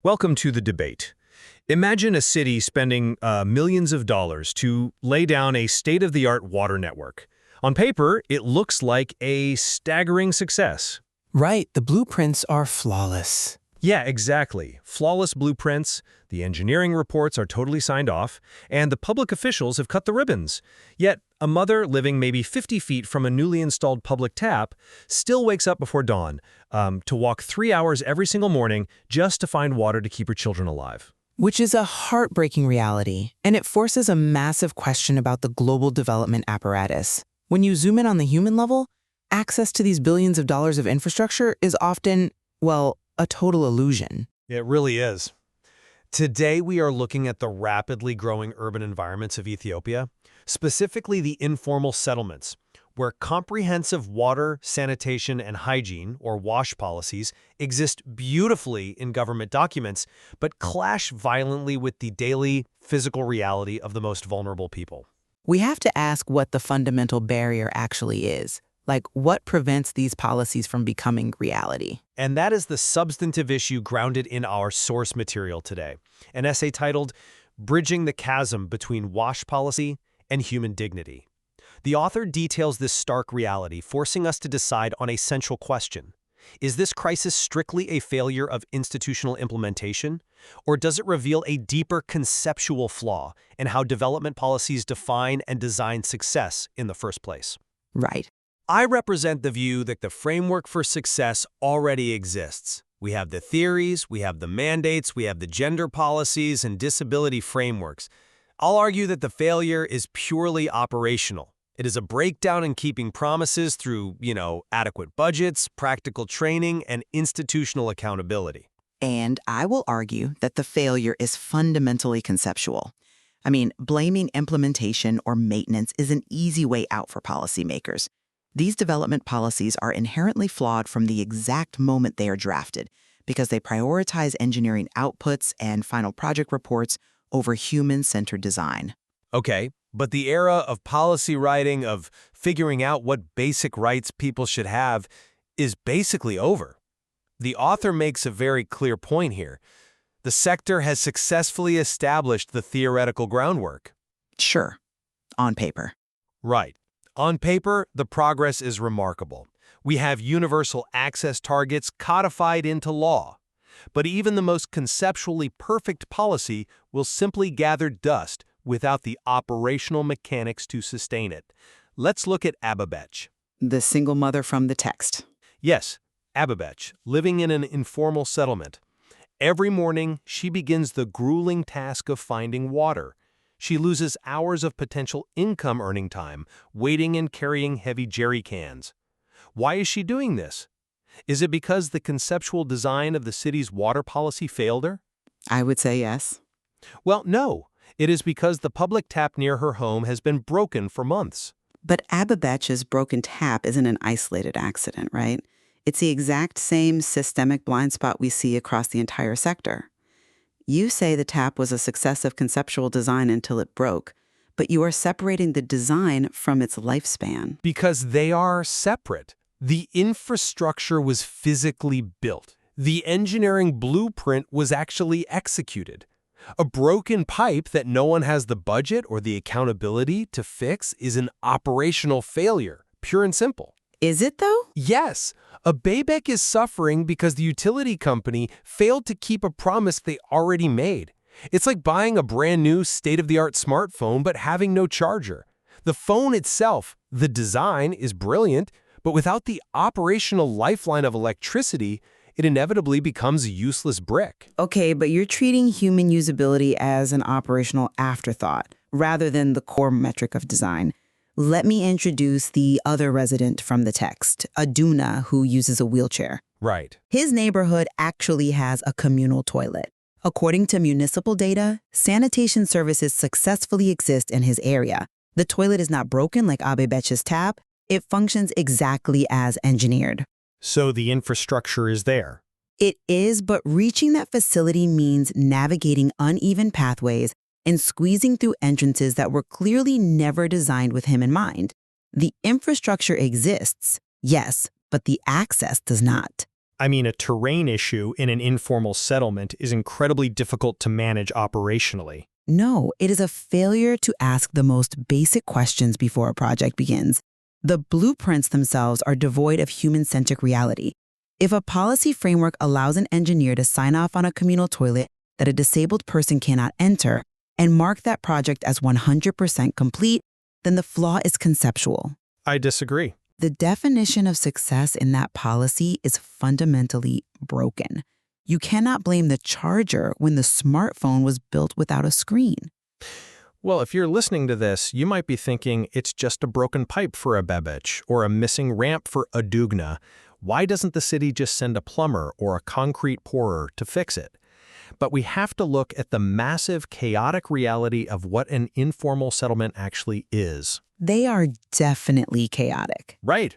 Welcome to the debate. Imagine a city spending millions of dollars to lay down a state-of-the-art water network. On paper, it looks like a staggering success. Right, the blueprints are flawless. Yeah, exactly. Flawless blueprints, the engineering reports are totally signed off, and the public officials have cut the ribbons. Yet, a mother living maybe 50 feet from a newly installed public tap still wakes up before dawn to walk 3 hours every single morning just to find water to keep her children alive. Which is a heartbreaking reality, and it forces a massive question about the global development apparatus. When you zoom in on the human level, access to these billions of dollars of infrastructure is often, well, a total illusion. It really is. Today, we are looking at the rapidly growing urban environments of Ethiopia, specifically the informal settlements, where comprehensive water, sanitation, and hygiene, or WASH policies, exist beautifully in government documents, but clash violently with the daily physical reality of the most vulnerable people. We have to ask what the fundamental barrier actually is. Like, what prevents these policies from becoming reality? And that is the substantive issue grounded in our source material today, an essay titled Bridging the Chasm Between WASH Policy and Human Dignity. The author details this stark reality, forcing us to decide on a central question. Is this crisis strictly a failure of institutional implementation, or does it reveal a deeper conceptual flaw in how development policies define and design success in the first place? Right. I represent the view that the framework for success already exists. We have the theories, we have the mandates, we have the gender policies and disability frameworks. I'll argue that the failure is purely operational. It is a breakdown in keeping promises through, adequate budgets, practical training, and institutional accountability. And I will argue that the failure is fundamentally conceptual. I mean, blaming implementation or maintenance is an easy way out for policymakers. These development policies are inherently flawed from the exact moment they are drafted because they prioritize engineering outputs and final project reports over human-centered design. Okay, but the era of policy writing, of figuring out what basic rights people should have, is basically over. The author makes a very clear point here. The sector has successfully established the theoretical groundwork. Sure, on paper. Right. On paper, the progress is remarkable. We have universal access targets codified into law. But even the most conceptually perfect policy will simply gather dust without the operational mechanics to sustain it. Let's look at Abebech. The single mother from the text. Yes, Abebech, living in an informal settlement. Every morning, she begins the grueling task of finding water. She loses hours of potential income-earning time, waiting and carrying heavy jerry cans. Why is she doing this? Is it because the conceptual design of the city's water policy failed her? I would say yes. Well, no. It is because the public tap near her home has been broken for months. But Abebech's broken tap isn't an isolated accident, right? It's the exact same systemic blind spot we see across the entire sector. You say the tap was a success of conceptual design until it broke, but you are separating the design from its lifespan. Because they are separate. The infrastructure was physically built. The engineering blueprint was actually executed. A broken pipe that no one has the budget or the accountability to fix is an operational failure, pure and simple. Is it, though? Yes. Abebech is suffering because the utility company failed to keep a promise they already made. It's like buying a brand new state-of-the-art smartphone but having no charger. The phone itself, the design, is brilliant, but without the operational lifeline of electricity, it inevitably becomes a useless brick. Okay, but you're treating human usability as an operational afterthought rather than the core metric of design. Let me introduce the other resident from the text, Aduna, who uses a wheelchair. Right. His neighborhood actually has a communal toilet. According to municipal data, sanitation services successfully exist in his area. The toilet is not broken like Abebech's tap. It functions exactly as engineered. So the infrastructure is there. It is, but reaching that facility means navigating uneven pathways and squeezing through entrances that were clearly never designed with him in mind. The infrastructure exists, yes, but the access does not. I mean, a terrain issue in an informal settlement is incredibly difficult to manage operationally. No, it is a failure to ask the most basic questions before a project begins. The blueprints themselves are devoid of human-centric reality. If a policy framework allows an engineer to sign off on a communal toilet that a disabled person cannot enter and mark that project as 100% complete, then the flaw is conceptual. I disagree. The definition of success in that policy is fundamentally broken. You cannot blame the charger when the smartphone was built without a screen. Well, if you're listening to this, you might be thinking it's just a broken pipe for Abebech or a missing ramp for Adugna. Why doesn't the city just send a plumber or a concrete pourer to fix it? But we have to look at the massive, chaotic reality of what an informal settlement actually is. They are definitely chaotic. Right.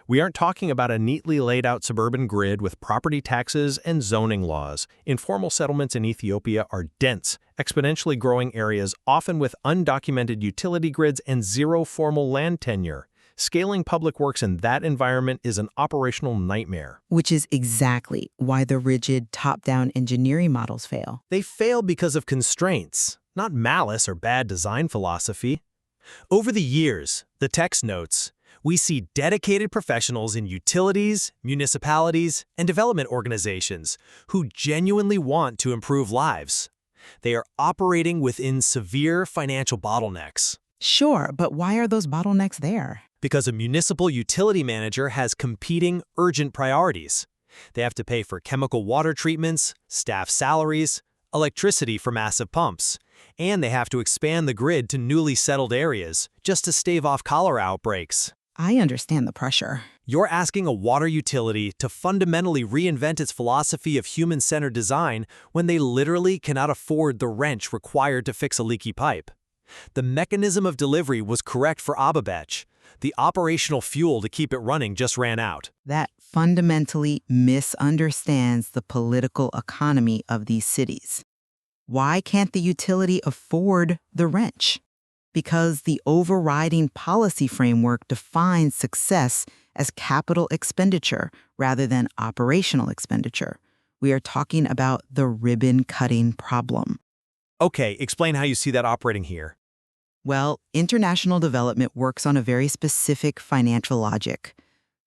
We aren't talking about a neatly laid out suburban grid with property taxes and zoning laws. Informal settlements in Ethiopia are dense, exponentially growing areas, often with undocumented utility grids and zero formal land tenure. Scaling public works in that environment is an operational nightmare. Which is exactly why the rigid top-down engineering models fail. They fail because of constraints, not malice or bad design philosophy. Over the years, the text notes, we see dedicated professionals in utilities, municipalities, and development organizations who genuinely want to improve lives. They are operating within severe financial bottlenecks. Sure, but why are those bottlenecks there? Because a municipal utility manager has competing, urgent priorities. They have to pay for chemical water treatments, staff salaries, electricity for massive pumps, and they have to expand the grid to newly settled areas just to stave off cholera outbreaks. I understand the pressure. You're asking a water utility to fundamentally reinvent its philosophy of human-centered design when they literally cannot afford the wrench required to fix a leaky pipe. The mechanism of delivery was correct for Abebech. The operational fuel to keep it running just ran out. That fundamentally misunderstands the political economy of these cities. Why can't the utility afford the wrench? Because the overriding policy framework defines success as capital expenditure rather than operational expenditure. We are talking about the ribbon-cutting problem. Okay, explain how you see that operating here. Well, international development works on a very specific financial logic.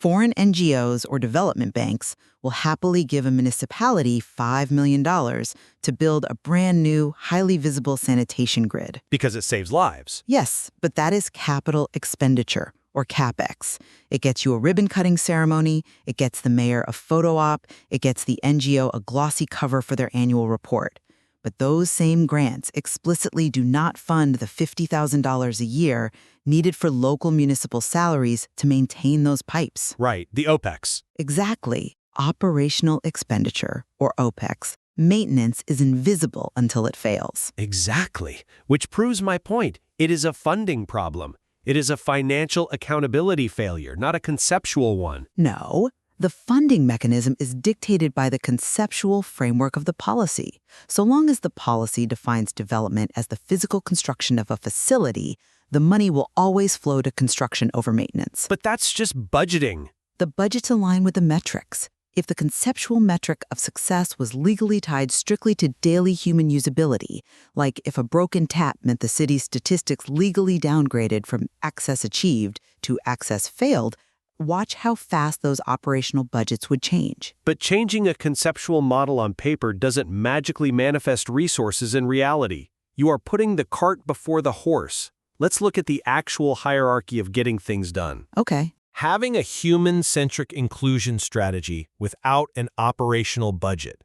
Foreign NGOs or development banks will happily give a municipality $5 million to build a brand new, highly visible sanitation grid. Because it saves lives. Yes, but that is capital expenditure, or CapEx. It gets you a ribbon-cutting ceremony, it gets the mayor a photo op, it gets the NGO a glossy cover for their annual report. But those same grants explicitly do not fund the $50,000 a year needed for local municipal salaries to maintain those pipes. Right, the OPEX. Exactly. Operational expenditure, or OPEX, maintenance is invisible until it fails. Exactly, which proves my point. It is a funding problem. It is a financial accountability failure, not a conceptual one. No. The funding mechanism is dictated by the conceptual framework of the policy. So long as the policy defines development as the physical construction of a facility, the money will always flow to construction over maintenance. But that's just budgeting. The budgets align with the metrics. If the conceptual metric of success was legally tied strictly to daily human usability, like if a broken tap meant the city's statistics legally downgraded from access achieved to access failed, watch how fast those operational budgets would change. But changing a conceptual model on paper doesn't magically manifest resources in reality. You are putting the cart before the horse. Let's look at the actual hierarchy of getting things done. Okay. Having a human-centric inclusion strategy without an operational budget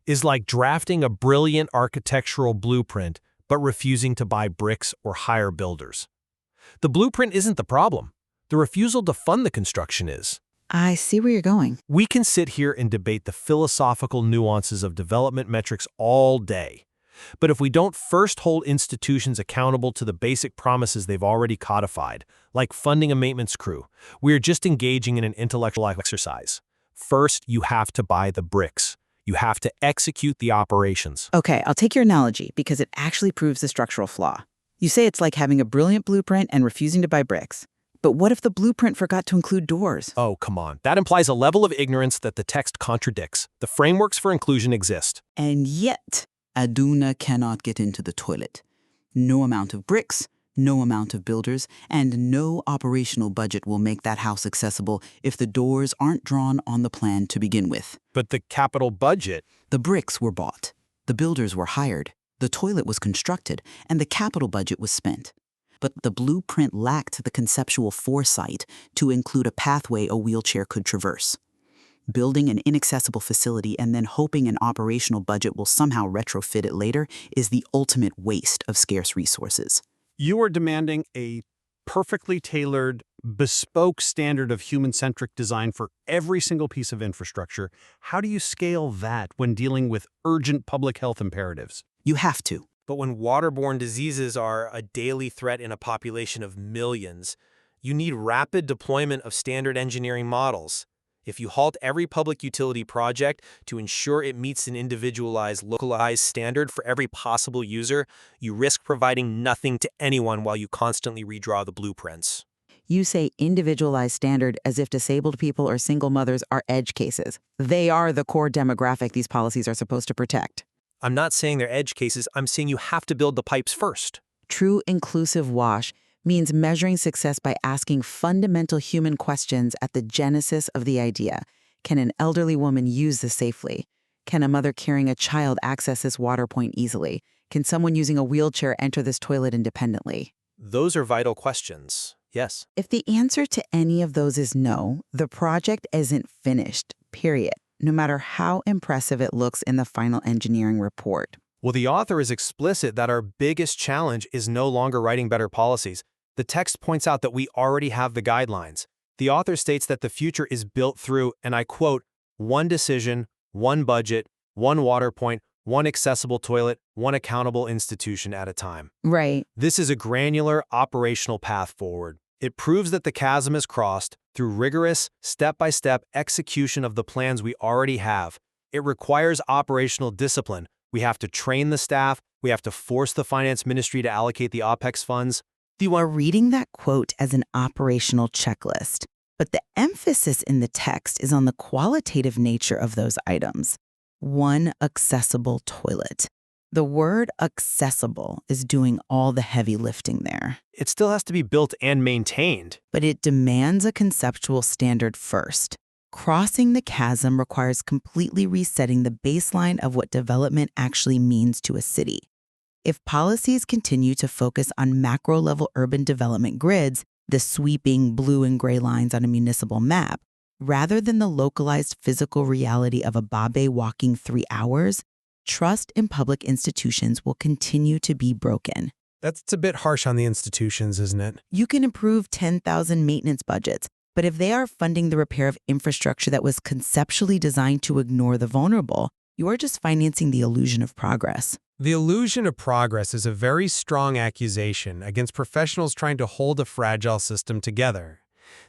is like drafting a brilliant architectural blueprint but refusing to buy bricks or hire builders. The blueprint isn't the problem. The refusal to fund the construction is. I see where you're going. We can sit here and debate the philosophical nuances of development metrics all day. But if we don't first hold institutions accountable to the basic promises they've already codified, like funding a maintenance crew, we're just engaging in an intellectual exercise. First, you have to buy the bricks. You have to execute the operations. Okay, I'll take your analogy because it actually proves the structural flaw. You say it's like having a brilliant blueprint and refusing to buy bricks. But what if the blueprint forgot to include doors? Oh, come on. That implies a level of ignorance that the text contradicts. The frameworks for inclusion exist. And yet, Aduna cannot get into the toilet. No amount of bricks, no amount of builders, and no operational budget will make that house accessible if the doors aren't drawn on the plan to begin with. But the capital budget. The bricks were bought, the builders were hired, the toilet was constructed, and the capital budget was spent. But the blueprint lacked the conceptual foresight to include a pathway a wheelchair could traverse. Building an inaccessible facility and then hoping an operational budget will somehow retrofit it later is the ultimate waste of scarce resources. You are demanding a perfectly tailored, bespoke standard of human-centric design for every single piece of infrastructure. How do you scale that when dealing with urgent public health imperatives? You have to. But when waterborne diseases are a daily threat in a population of millions, you need rapid deployment of standard engineering models. If you halt every public utility project to ensure it meets an individualized, localized standard for every possible user, you risk providing nothing to anyone while you constantly redraw the blueprints. You say individualized standard as if disabled people or single mothers are edge cases. They are the core demographic these policies are supposed to protect. I'm not saying they're edge cases, I'm saying you have to build the pipes first. True inclusive WASH means measuring success by asking fundamental human questions at the genesis of the idea. Can an elderly woman use this safely? Can a mother carrying a child access this water point easily? Can someone using a wheelchair enter this toilet independently? Those are vital questions, yes. If the answer to any of those is no, the project isn't finished, period, no matter how impressive it looks in the final engineering report. Well, the author is explicit that our biggest challenge is no longer writing better policies. The text points out that we already have the guidelines. The author states that the future is built through, and I quote, one decision, one budget, one water point, one accessible toilet, one accountable institution at a time. Right. This is a granular, operational path forward. It proves that the chasm is crossed through rigorous, step-by-step execution of the plans we already have. It requires operational discipline. We have to train the staff. We have to force the finance ministry to allocate the OPEX funds. You are reading that quote as an operational checklist, but the emphasis in the text is on the qualitative nature of those items. One accessible toilet. The word accessible is doing all the heavy lifting there. It still has to be built and maintained. But it demands a conceptual standard first. Crossing the chasm requires completely resetting the baseline of what development actually means to a city. If policies continue to focus on macro-level urban development grids, the sweeping blue and gray lines on a municipal map, rather than the localized physical reality of a Babe walking 3 hours, trust in public institutions will continue to be broken. That's a bit harsh on the institutions, isn't it? You can improve 10,000 maintenance budgets, but if they are funding the repair of infrastructure that was conceptually designed to ignore the vulnerable, you are just financing the illusion of progress. The illusion of progress is a very strong accusation against professionals trying to hold a fragile system together.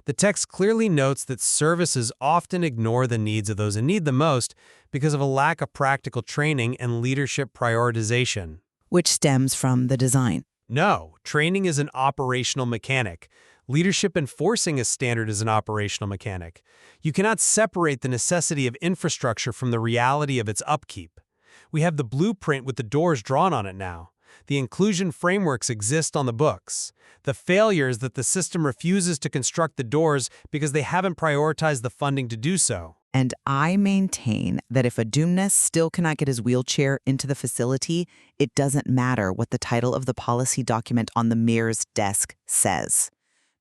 The text clearly notes that services often ignore the needs of those in need the most because of a lack of practical training and leadership prioritization. Which stems from the design. No, training is an operational mechanic. Leadership enforcing a standard is an operational mechanic. You cannot separate the necessity of infrastructure from the reality of its upkeep. We have the blueprint with the doors drawn on it now. The inclusion frameworks exist on the books. The failure is that the system refuses to construct the doors because they haven't prioritized the funding to do so. And I maintain that if Adumna still cannot get his wheelchair into the facility, it doesn't matter what the title of the policy document on the mayor's desk says.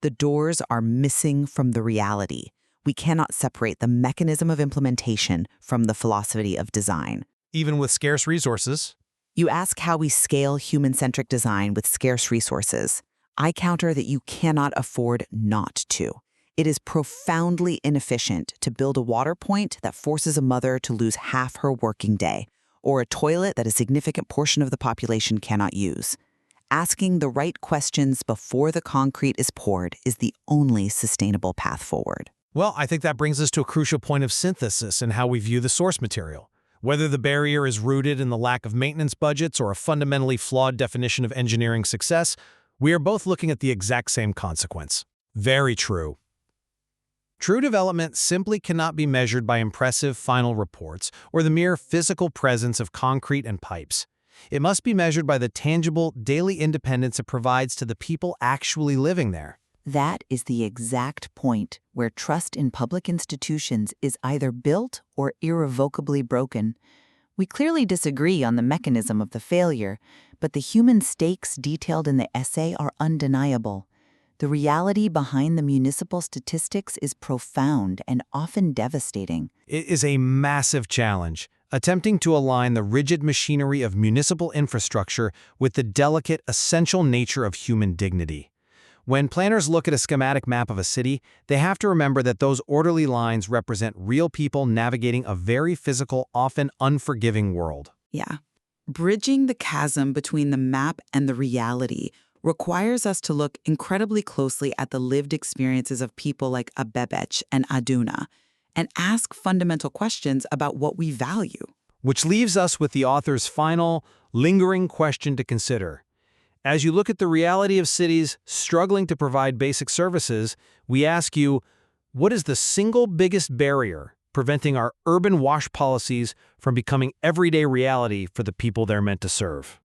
The doors are missing from the reality. We cannot separate the mechanism of implementation from the philosophy of design. Even with scarce resources. You ask how we scale human-centric design with scarce resources. I counter that you cannot afford not to. It is profoundly inefficient to build a water point that forces a mother to lose half her working day, or a toilet that a significant portion of the population cannot use. Asking the right questions before the concrete is poured is the only sustainable path forward. Well, I think that brings us to a crucial point of synthesis in how we view the source material. Whether the barrier is rooted in the lack of maintenance budgets or a fundamentally flawed definition of engineering success, we are both looking at the exact same consequence. Very true. True development simply cannot be measured by impressive final reports or the mere physical presence of concrete and pipes. It must be measured by the tangible, daily independence it provides to the people actually living there. That is the exact point where trust in public institutions is either built or irrevocably broken. We clearly disagree on the mechanism of the failure, but the human stakes detailed in the essay are undeniable. The reality behind the municipal statistics is profound and often devastating. It is a massive challenge, attempting to align the rigid machinery of municipal infrastructure with the delicate, essential nature of human dignity. When planners look at a schematic map of a city, they have to remember that those orderly lines represent real people navigating a very physical, often unforgiving world. Yeah. Bridging the chasm between the map and the reality requires us to look incredibly closely at the lived experiences of people like Abebech and Aduna and ask fundamental questions about what we value. Which leaves us with the author's final, lingering question to consider. As you look at the reality of cities struggling to provide basic services, we ask you, what is the single biggest barrier preventing our urban wash policies from becoming everyday reality for the people they're meant to serve?